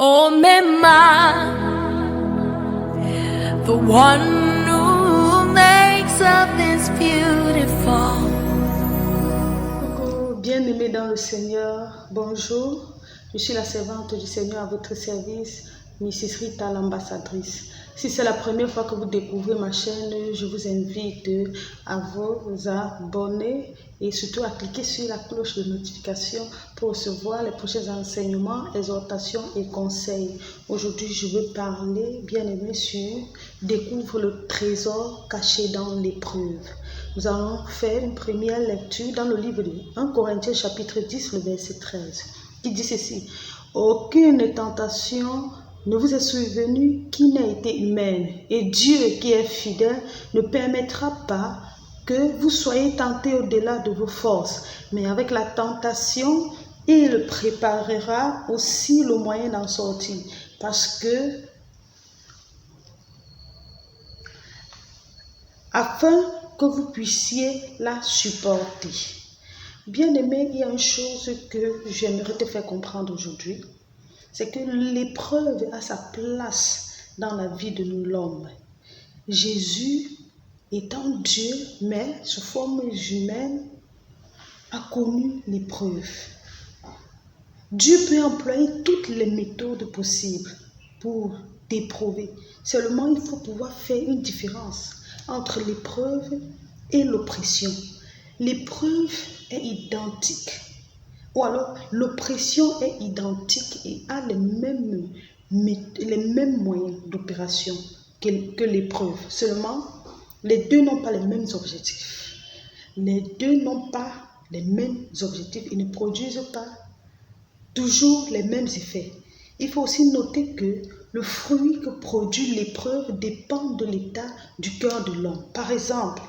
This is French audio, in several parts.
Oh, Mema, the one who makes all things beautiful. Bien-aimés dans le Seigneur, bonjour. Je suis la servante du Seigneur à votre service, Mrs. Rita, l'ambassadrice. Si c'est la première fois que vous découvrez ma chaîne, je vous invite à vous abonner et surtout à cliquer sur la cloche de notification pour recevoir les prochains enseignements, exhortations et conseils. Aujourd'hui, je veux parler, bien-aimés, sur découvre le trésor caché dans l'épreuve. Nous allons faire une première lecture dans le livre de 1 Corinthiens chapitre 10, le verset 13, qui dit ceci: « Aucune tentation ne vous est survenue qui n'ait été humaine, et Dieu qui est fidèle ne permettra pas que vous soyez tentés au-delà de vos forces, mais avec la tentation, il préparera aussi le moyen d'en sortir, afin que vous puissiez la supporter. » Bien-aimé, il y a une chose que j'aimerais te faire comprendre aujourd'hui, c'est que l'épreuve a sa place dans la vie de l'homme. Jésus, étant Dieu, mais sous forme humaine, a connu l'épreuve. Dieu peut employer toutes les méthodes possibles pour t'éprouver. Seulement, il faut pouvoir faire une différence entre l'épreuve et l'oppression. L'épreuve est identique, ou alors l'oppression est identique et a les mêmes moyens d'opération que l'épreuve. Seulement, les deux n'ont pas les mêmes objectifs. Les deux n'ont pas les mêmes objectifs et ne produisent pas toujours les mêmes effets. Il faut aussi noter que le fruit que produit l'épreuve dépend de l'état du cœur de l'homme. Par exemple,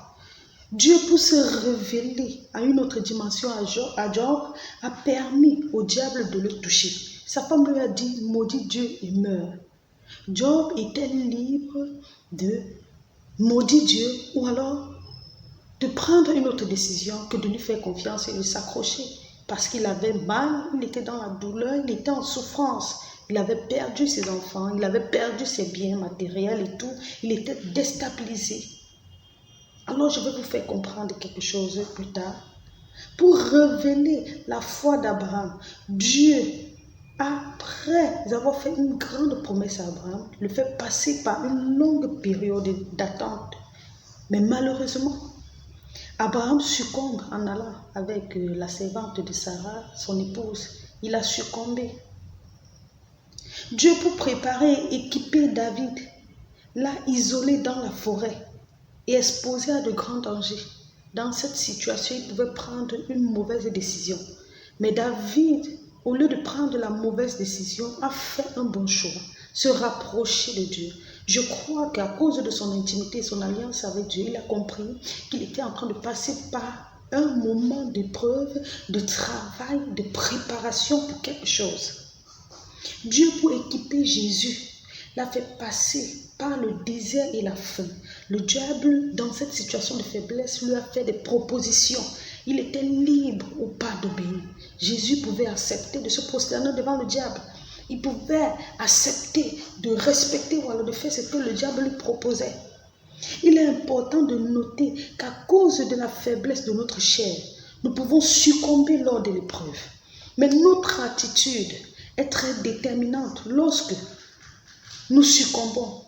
Dieu, pour se révéler à une autre dimension à Job, a permis au diable de le toucher. Sa femme lui a dit: maudit Dieu et meurt. Job était libre de maudire Dieu ou alors de prendre une autre décision que de lui faire confiance et de s'accrocher. Parce qu'il avait mal, il était dans la douleur, il était en souffrance. Il avait perdu ses enfants, il avait perdu ses biens matériels et tout. Il était déstabilisé. Alors je vais vous faire comprendre quelque chose plus tard. Pour révéler la foi d'Abraham, Dieu, après avoir fait une grande promesse à Abraham, le fait passer par une longue période d'attente. Mais malheureusement, Abraham succombe en allant avec la servante de Sarah, son épouse. Il a succombé. Dieu, pour préparer et équiper David, l'a isolé dans la forêt et exposé à de grands dangers. Dans cette situation, il pouvait prendre une mauvaise décision. Mais David, au lieu de prendre la mauvaise décision, a fait un bon choix, se rapprocher de Dieu. Je crois qu'à cause de son intimité, son alliance avec Dieu, il a compris qu'il était en train de passer par un moment d'épreuve, de travail, de préparation pour quelque chose. Dieu, pour équiper Jésus, l'a fait passer par le désert et la faim. Le diable, dans cette situation de faiblesse, lui a fait des propositions. Il était libre ou pas d'obéir. Jésus pouvait accepter de se prosterner devant le diable. Il pouvait accepter de respecter ou alors de faire ce que le diable lui proposait. Il est important de noter qu'à cause de la faiblesse de notre chair, nous pouvons succomber lors de l'épreuve. Mais notre attitude est très déterminante lorsque nous succombons.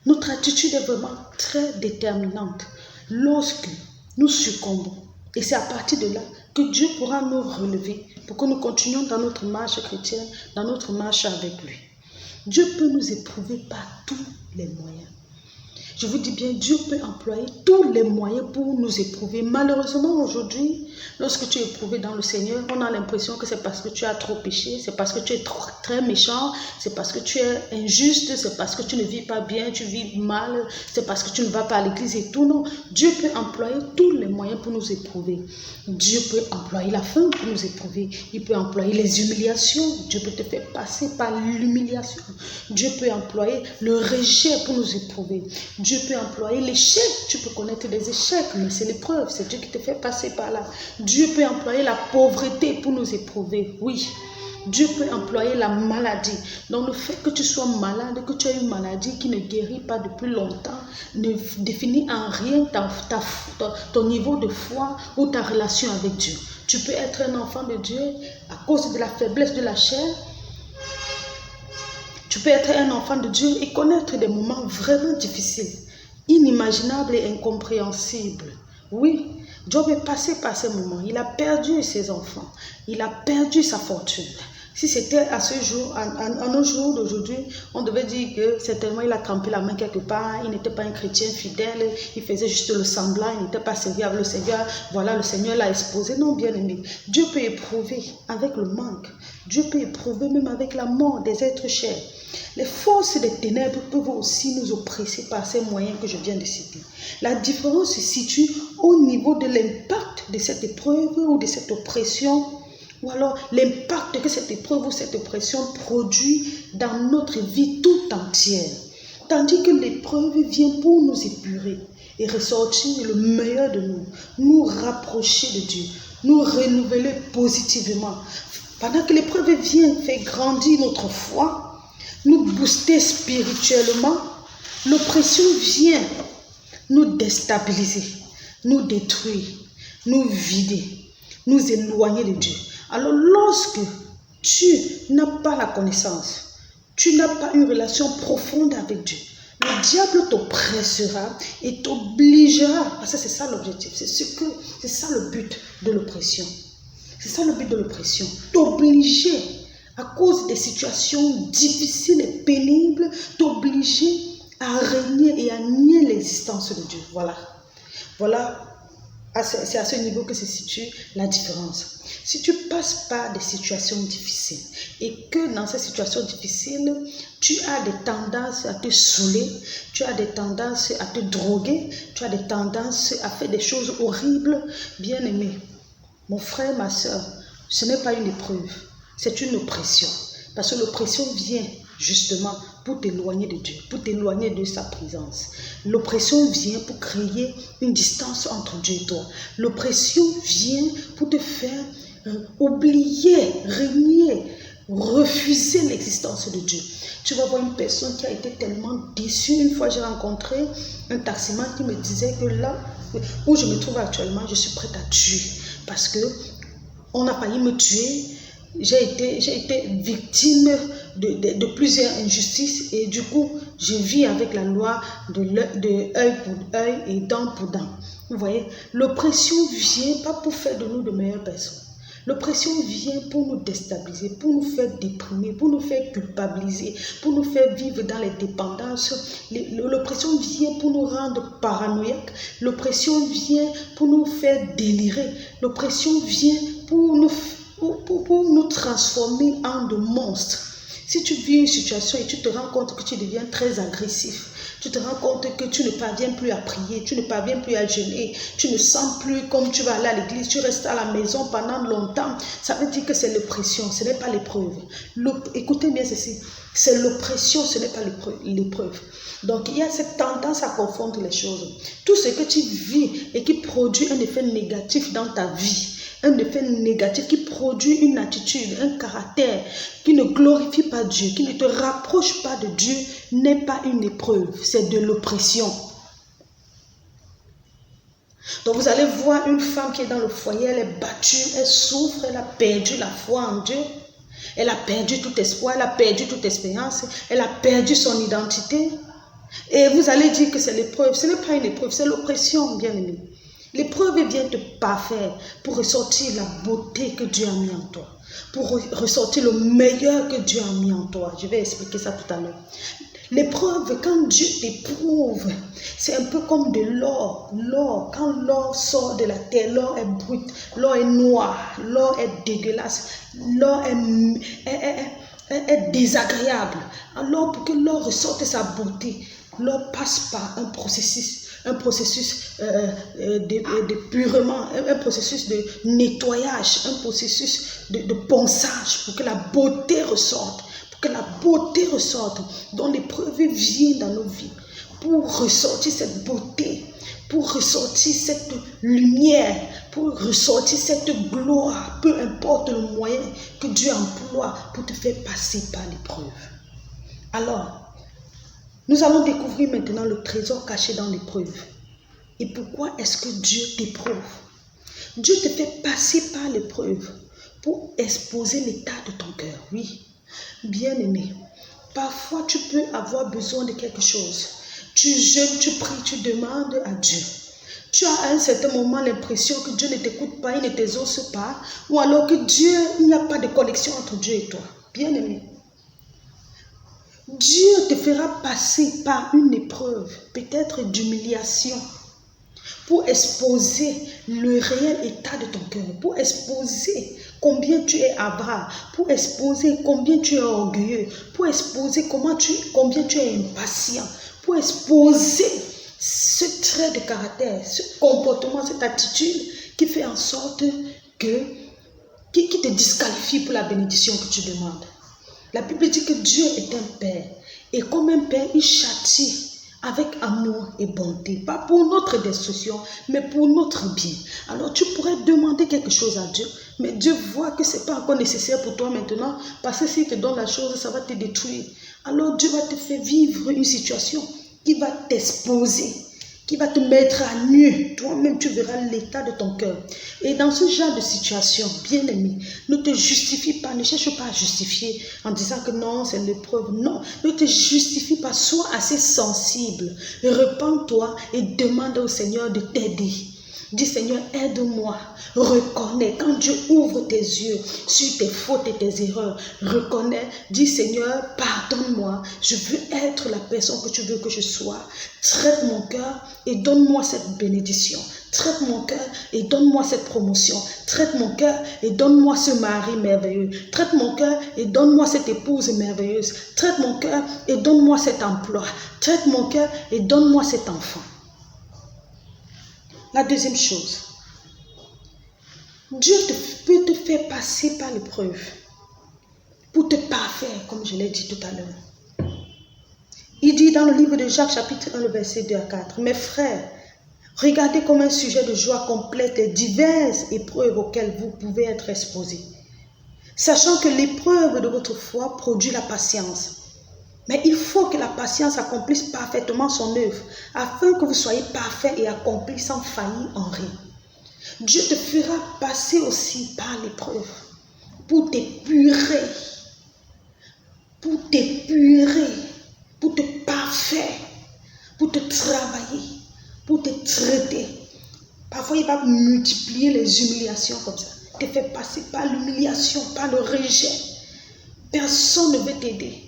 Notre attitude est vraiment très déterminante lorsque nous succombons. Et c'est à partir de là que Dieu pourra nous relever pour que nous continuions dans notre marche chrétienne, dans notre marche avec lui. Dieu peut nous éprouver par tous les moyens. Je vous dis bien, Dieu peut employer tous les moyens pour nous éprouver. Malheureusement, aujourd'hui, lorsque tu es éprouvé dans le Seigneur, on a l'impression que c'est parce que tu as trop péché, c'est parce que tu es très méchant, c'est parce que tu es injuste, c'est parce que tu ne vis pas bien, tu vis mal, c'est parce que tu ne vas pas à l'église et tout. Non, Dieu peut employer tous les moyens pour nous éprouver. Dieu peut employer la faim pour nous éprouver. Il peut employer les humiliations. Dieu peut te faire passer par l'humiliation. Dieu peut employer le rejet pour nous éprouver. Dieu peut employer l'échec. Tu peux connaître des échecs, mais c'est l'épreuve. C'est Dieu qui te fait passer par là. Dieu peut employer la pauvreté pour nous éprouver. Oui, Dieu peut employer la maladie. Donc le fait que tu sois malade, que tu aies une maladie qui ne guérit pas depuis longtemps, ne définit en rien ton niveau de foi ou ta relation avec Dieu. Tu peux être un enfant de Dieu à cause de la faiblesse de la chair. Tu peux être un enfant de Dieu et connaître des moments vraiment difficiles, inimaginables et incompréhensibles. Oui, Job est passé par ces moments. Il a perdu ses enfants. Il a perdu sa fortune. Si c'était à ce jour, à nos jours d'aujourd'hui, on devait dire que certainement il a trempé la main quelque part, il n'était pas un chrétien fidèle, il faisait juste le semblant, il n'était pas sérieux avec le Seigneur. Voilà, le Seigneur l'a exposé. Non, bien aimé, Dieu peut éprouver avec le manque. Dieu peut éprouver même avec la mort des êtres chers. Les forces des ténèbres peuvent aussi nous oppresser par ces moyens que je viens de citer. La différence se situe au niveau de l'impact de cette épreuve ou de cette oppression, ou alors l'impact que cette épreuve ou cette oppression produit dans notre vie tout entière. Tandis que l'épreuve vient pour nous épurer et ressortir le meilleur de nous rapprocher de Dieu, nous renouveler positivement. Pendant que l'épreuve vient faire grandir notre foi, nous booster spirituellement, l'oppression vient nous déstabiliser, nous détruire, nous vider, nous éloigner de Dieu. Alors lorsque tu n'as pas la connaissance, tu n'as pas une relation profonde avec Dieu, le diable t'oppressera et t'obligera, parce que c'est ça l'objectif, c'est ça le but de l'oppression. C'est ça le but de l'oppression, t'obliger à cause des situations difficiles et pénibles, t'obliger à régner et à nier l'existence de Dieu. Voilà, c'est à ce niveau que se situe la différence. Si tu passes par des situations difficiles et que dans ces situations difficiles, tu as des tendances à te saouler, tu as des tendances à te droguer, tu as des tendances à faire des choses horribles, bien aimé, mon frère, ma soeur, ce n'est pas une épreuve, c'est une oppression. Parce que l'oppression vient justement pour t'éloigner de Dieu, pour t'éloigner de sa présence. L'oppression vient pour créer une distance entre Dieu et toi. L'oppression vient pour te faire oublier, régner, refuser l'existence de Dieu. Tu vas voir une personne qui a été tellement déçue. Une fois, j'ai rencontré un taximan qui me disait que là où je me trouve actuellement, je suis prête à tuer. Parce que on a failli me tuer. J'ai été victime de plusieurs injustices et du coup, je vis avec la loi de œil pour œil et dent pour dent. Vous voyez, l'oppression vient pas pour faire de nous de meilleures personnes. L'oppression vient pour nous déstabiliser, pour nous faire déprimer, pour nous faire culpabiliser, pour nous faire vivre dans les dépendances. L'oppression vient pour nous rendre paranoïaques. L'oppression vient pour nous faire délirer. L'oppression vient pour nous transformer en de monstres. Si tu vis une situation et tu te rends compte que tu deviens très agressif, tu te rends compte que tu ne parviens plus à prier, tu ne parviens plus à jeûner, tu ne sens plus comme tu vas aller à l'église, tu restes à la maison pendant longtemps, ça veut dire que c'est l'oppression, ce n'est pas l'épreuve. Écoutez bien ceci, c'est l'oppression, ce n'est pas l'épreuve. Donc il y a cette tendance à confondre les choses. Tout ce que tu vis et qui produit un effet négatif dans ta vie, un effet négatif qui produit une attitude, un caractère qui ne glorifie pas Dieu, qui ne te rapproche pas de Dieu, n'est pas une épreuve, c'est de l'oppression. Donc vous allez voir une femme qui est dans le foyer, elle est battue, elle souffre, elle a perdu la foi en Dieu, elle a perdu tout espoir, elle a perdu toute espérance, elle a perdu son identité. Et vous allez dire que c'est l'épreuve. Ce n'est pas une épreuve, c'est l'oppression, bien aimé. L'épreuve vient te parfaire pour ressortir la beauté que Dieu a mis en toi, pour ressortir le meilleur que Dieu a mis en toi. Je vais expliquer ça tout à l'heure. L'épreuve, quand Dieu t'éprouve, c'est un peu comme de l'or. L'or, quand l'or sort de la terre, l'or est brut, l'or est noir, l'or est dégueulasse, l'or est désagréable. Alors pour que l'or ressorte sa beauté, l'or passe par un processus de purement, un processus de nettoyage, un processus de ponçage pour que la beauté ressorte. Que la beauté ressorte, dont l'épreuve vient dans nos vies, pour ressortir cette beauté, pour ressortir cette lumière, pour ressortir cette gloire, peu importe le moyen que Dieu emploie pour te faire passer par l'épreuve. Alors, nous allons découvrir maintenant le trésor caché dans l'épreuve. Et pourquoi est-ce que Dieu t'éprouve? Dieu te fait passer par l'épreuve pour exposer l'état de ton cœur. Oui, bien-aimé, parfois tu peux avoir besoin de quelque chose. Tu jeûnes, tu pries, tu demandes à Dieu. Tu as à un certain moment l'impression que Dieu ne t'écoute pas, il ne t'exauce pas, ou alors que Dieu, il n'y a pas de connexion entre Dieu et toi. Bien-aimé, Dieu te fera passer par une épreuve, peut-être d'humiliation, pour exposer le réel état de ton cœur, pour exposer combien tu es avare, pour exposer combien tu es orgueilleux, pour exposer combien tu es impatient, pour exposer ce trait de caractère, ce comportement, cette attitude qui fait en sorte que, qui te disqualifie pour la bénédiction que tu demandes. La Bible dit que Dieu est un Père, et comme un Père, il châtie avec amour et bonté, pas pour notre destruction, mais pour notre bien. Alors tu pourrais demander quelque chose à Dieu, mais Dieu voit que ce n'est pas encore nécessaire pour toi maintenant, parce que s'il te donne la chose, ça va te détruire. Alors Dieu va te faire vivre une situation qui va t'exposer, qui va te mettre à nu. Toi-même, tu verras l'état de ton cœur. Et dans ce genre de situation, bien-aimé, ne te justifie pas, ne cherche pas à justifier en disant que non, c'est l'épreuve. Non, ne te justifie pas, sois assez sensible. Repends-toi et demande au Seigneur de t'aider. Dis Seigneur, aide-moi, reconnais, quand Dieu ouvre tes yeux sur tes fautes et tes erreurs, reconnais, dis Seigneur, pardonne-moi, je veux être la personne que tu veux que je sois. Traite mon cœur et donne-moi cette bénédiction. Traite mon cœur et donne-moi cette promotion. Traite mon cœur et donne-moi ce mari merveilleux. Traite mon cœur et donne-moi cette épouse merveilleuse. Traite mon cœur et donne-moi cet emploi. Traite mon cœur et donne-moi cet enfant. La deuxième chose, Dieu peut te faire passer par l'épreuve pour te parfaire, comme je l'ai dit tout à l'heure. Il dit dans le livre de Jacques, chapitre 1, le verset 2 à 4, « Mes frères, regardez comme un sujet de joie complète les diverses épreuves auxquelles vous pouvez être exposés, sachant que l'épreuve de votre foi produit la patience. Mais il faut que la patience accomplisse parfaitement son œuvre, afin que vous soyez parfaits et accomplis sans faillir en rien. » Dieu te fera passer aussi par l'épreuve pour t'épurer, pour te parfaire, pour te travailler, pour te traiter. Parfois, il va multiplier les humiliations comme ça. Te faire passer par l'humiliation, par le rejet. Personne ne veut t'aider.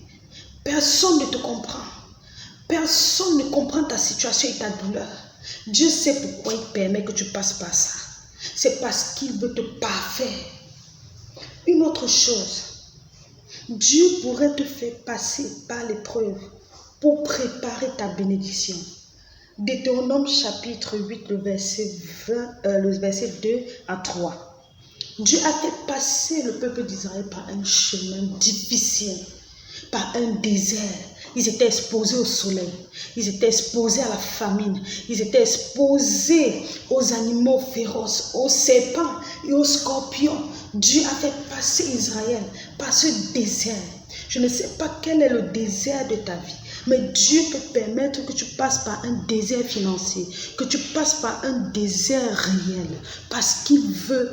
Personne ne te comprend. Personne ne comprend ta situation et ta douleur. Dieu sait pourquoi il permet que tu passes par ça. C'est parce qu'il veut te parfaire. Une autre chose, Dieu pourrait te faire passer par l'épreuve pour préparer ta bénédiction. Deutéronome chapitre 8, le verset 2 à 3. Dieu a fait passer le peuple d'Israël par un chemin difficile, par un désert. Ils étaient exposés au soleil, ils étaient exposés à la famine, ils étaient exposés aux animaux féroces, aux serpents et aux scorpions. Dieu a fait passer Israël par ce désert. Je ne sais pas quel est le désert de ta vie, mais Dieu peut permettre que tu passes par un désert financier, que tu passes par un désert réel, parce qu'il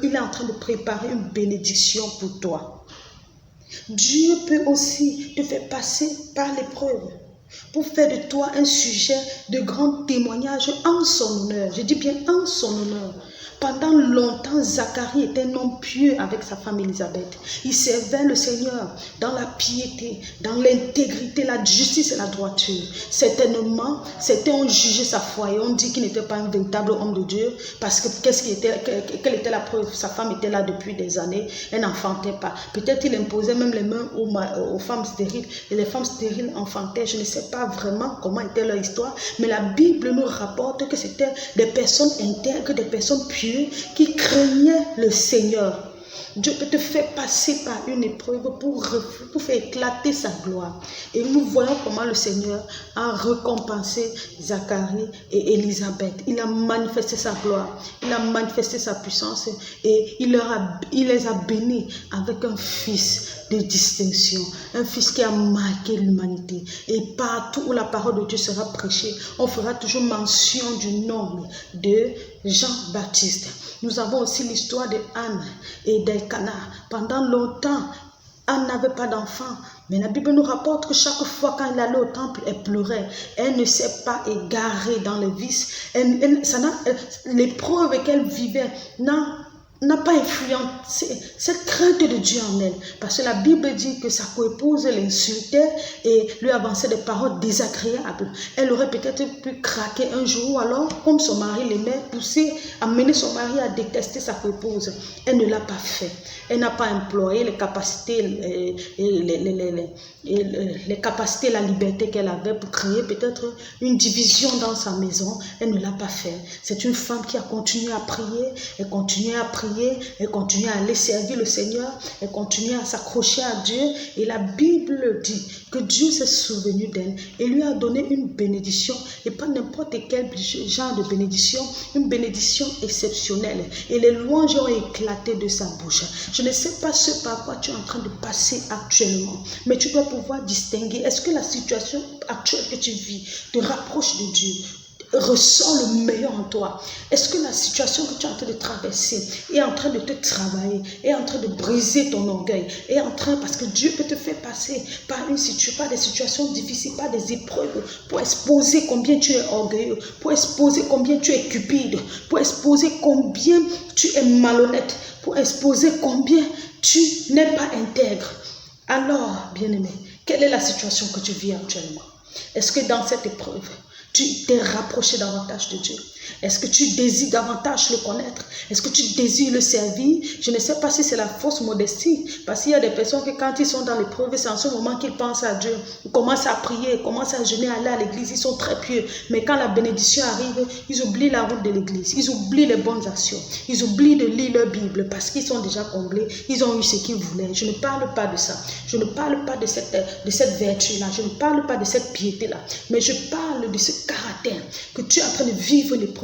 est en train de préparer une bénédiction pour toi. Dieu peut aussi te faire passer par l'épreuve pour faire de toi un sujet de grand témoignage en son honneur. Je dis bien en son honneur. Pendant longtemps, Zacharie était un homme pieux avec sa femme Élisabeth. Il servait le Seigneur dans la piété, dans l'intégrité, la justice et la droiture. Certainement, certains ont jugé sa foi et ont dit qu'il n'était pas un véritable homme de Dieu parce que quelle était la preuve? Sa femme était là depuis des années, elle n'enfantait pas. Peut-être il imposait même les mains aux femmes stériles et les femmes stériles enfantaient. Je ne sais pas vraiment comment était leur histoire, mais la Bible nous rapporte que c'était des personnes intègres, des personnes pieuses qui craignaient le Seigneur. Dieu peut te faire passer par une épreuve pour faire éclater sa gloire. Et nous voyons comment le Seigneur a récompensé Zacharie et Élisabeth. Il a manifesté sa gloire, il a manifesté sa puissance et il les a bénis avec un fils de distinction, un fils qui a marqué l'humanité. Et partout où la parole de Dieu sera prêchée, on fera toujours mention du nom de Jean-Baptiste. Nous avons aussi l'histoire de Anne et d'Elkana. Pendant longtemps, Anne n'avait pas d'enfant, mais la Bible nous rapporte que chaque fois quand elle allait au temple, elle pleurait. Elle ne s'est pas égarée dans les vices. L'épreuve qu'elle vivait n'a pas influencé cette crainte de Dieu en elle. Parce que la Bible dit que sa coépouse l'insultait et lui avançait des paroles désagréables. Elle aurait peut-être pu craquer un jour, ou alors, comme son mari l'aimait, amener son mari à détester sa coépouse. Elle ne l'a pas fait. Elle n'a pas employé les capacités, les capacités, la liberté qu'elle avait pour créer peut-être une division dans sa maison. Elle ne l'a pas fait. C'est une femme qui a continué à prier, elle continuait à prier, elle continuait à aller servir le Seigneur, elle continuait à s'accrocher à Dieu. Et la Bible dit que Dieu s'est souvenu d'elle et lui a donné une bénédiction, et pas n'importe quel genre de bénédiction, une bénédiction exceptionnelle. Et les louanges ont éclaté de sa bouche. Je ne sais pas ce par quoi tu es en train de passer actuellement, mais tu dois pouvoir distinguer. Est-ce que la situation actuelle que tu vis te rapproche de Dieu? Ressens le meilleur en toi? Est-ce que la situation que tu es en train de traverser est en train de te travailler, est en train de briser ton orgueil, est en train, parce que Dieu peut te faire passer par des situations difficiles, par des épreuves, pour exposer combien tu es orgueilleux, pour exposer combien tu es cupide, pour exposer combien tu es malhonnête, pour exposer combien tu n'es pas intègre. Alors, bien-aimé, quelle est la situation que tu vis actuellement? Est-ce que dans cette épreuve, tu t'es rapproché davantage de Dieu? Est-ce que tu désires davantage le connaître? Est-ce que tu désires le servir? Je ne sais pas si c'est la fausse modestie. Parce qu'il y a des personnes que quand ils sont dans l'épreuve, c'est en ce moment qu'ils pensent à Dieu. Ils commencent à prier, ils commencent à jeûner, à aller à l'église. Ils sont très pieux. Mais quand la bénédiction arrive, ils oublient la route de l'église. Ils oublient les bonnes actions. Ils oublient de lire leur Bible parce qu'ils sont déjà comblés. Ils ont eu ce qu'ils voulaient. Je ne parle pas de ça. Je ne parle pas de cette vertu-là. Je ne parle pas de cette piété-là. Mais je parle de ce caractère que tu es en train de vivre l'épreuve.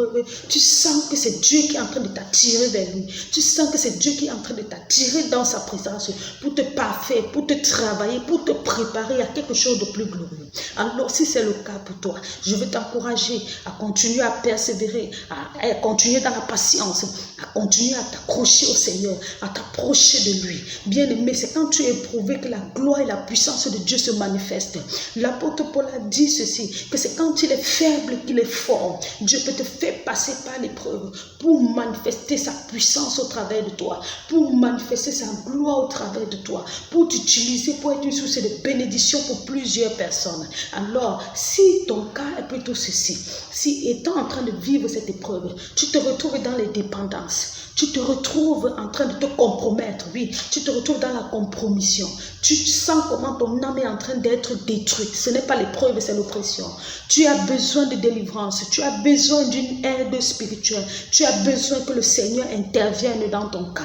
Tu sens que c'est Dieu qui est en train de t'attirer vers lui. Tu sens que c'est Dieu qui est en train de t'attirer dans sa présence pour te parfaire, pour te travailler, pour te préparer à quelque chose de plus glorieux. Alors si c'est le cas pour toi, je veux t'encourager à continuer à persévérer, à continuer dans la patience, à continuer à t'accrocher au Seigneur, à t'approcher de lui. Bien aimé, c'est quand tu es éprouvé que la gloire et la puissance de Dieu se manifestent. L'apôtre Paul a dit ceci, que c'est quand il est faible qu'il est fort. Dieu peut te faire passer par l'épreuve pour manifester sa puissance au travers de toi, pour manifester sa gloire au travers de toi, pour t'utiliser, pour être une source de bénédiction pour plusieurs personnes. Alors, si ton cas est plutôt ceci, si étant en train de vivre cette épreuve, tu te retrouves dans les dépendances, tu te retrouves en train de te compromettre, oui, tu te retrouves dans la compromission, tu sens comment ton âme est en train d'être détruite. Ce n'est pas l'épreuve, c'est l'oppression. Tu as besoin de délivrance, tu as besoin d'une aide spirituelle, tu as besoin que le Seigneur intervienne dans ton cas.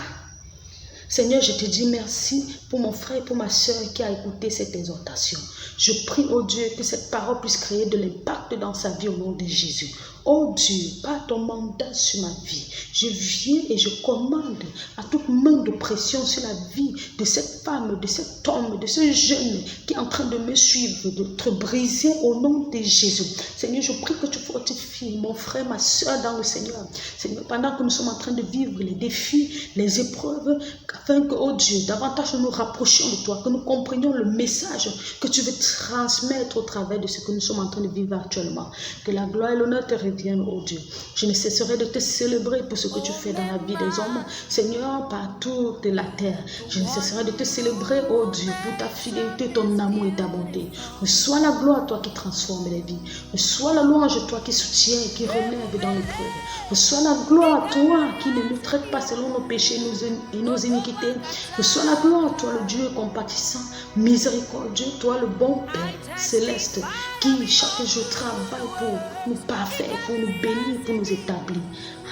Seigneur, je te dis merci pour mon frère et pour ma soeur qui a écouté cette exhortation. Je prie, oh Dieu, que cette parole puisse créer de l'impact dans sa vie au nom de Jésus. Oh Dieu, par ton mandat sur ma vie, je viens et je commande à toute main de pression sur la vie de cette femme, de cet homme, de ce jeune qui est en train de me suivre, de te briser au nom de Jésus. Seigneur, je prie que tu fortifies mon frère, ma soeur dans le Seigneur. Seigneur, pendant que nous sommes en train de vivre les défis, les épreuves, afin que, oh Dieu, davantage nous nous rapprochions de toi, que nous comprenions le message que tu veux transmettre au travers de ce que nous sommes en train de vivre actuellement. Que la gloire et l'honneur te reviennent, oh Dieu. Je ne cesserai de te célébrer pour ce que tu fais dans la vie des hommes, Seigneur, par toute la terre. Je ne cesserai de te célébrer, oh Dieu, pour ta fidélité, ton amour et ta bonté. Reçois la gloire, toi qui transforme les vies. Reçois la louange, toi qui soutiens et qui relève dans l'épreuve. Reçois la gloire, toi qui ne nous traite pas selon nos péchés et nos iniquités. Reçois la gloire, toi le Dieu compatissant, miséricordieux, toi le bon Père céleste, qui chaque jour travaille pour nous parfaire, pour nous bénir, pour nous établir.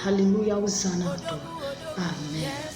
Alléluia, Hosanna à toi. Amen.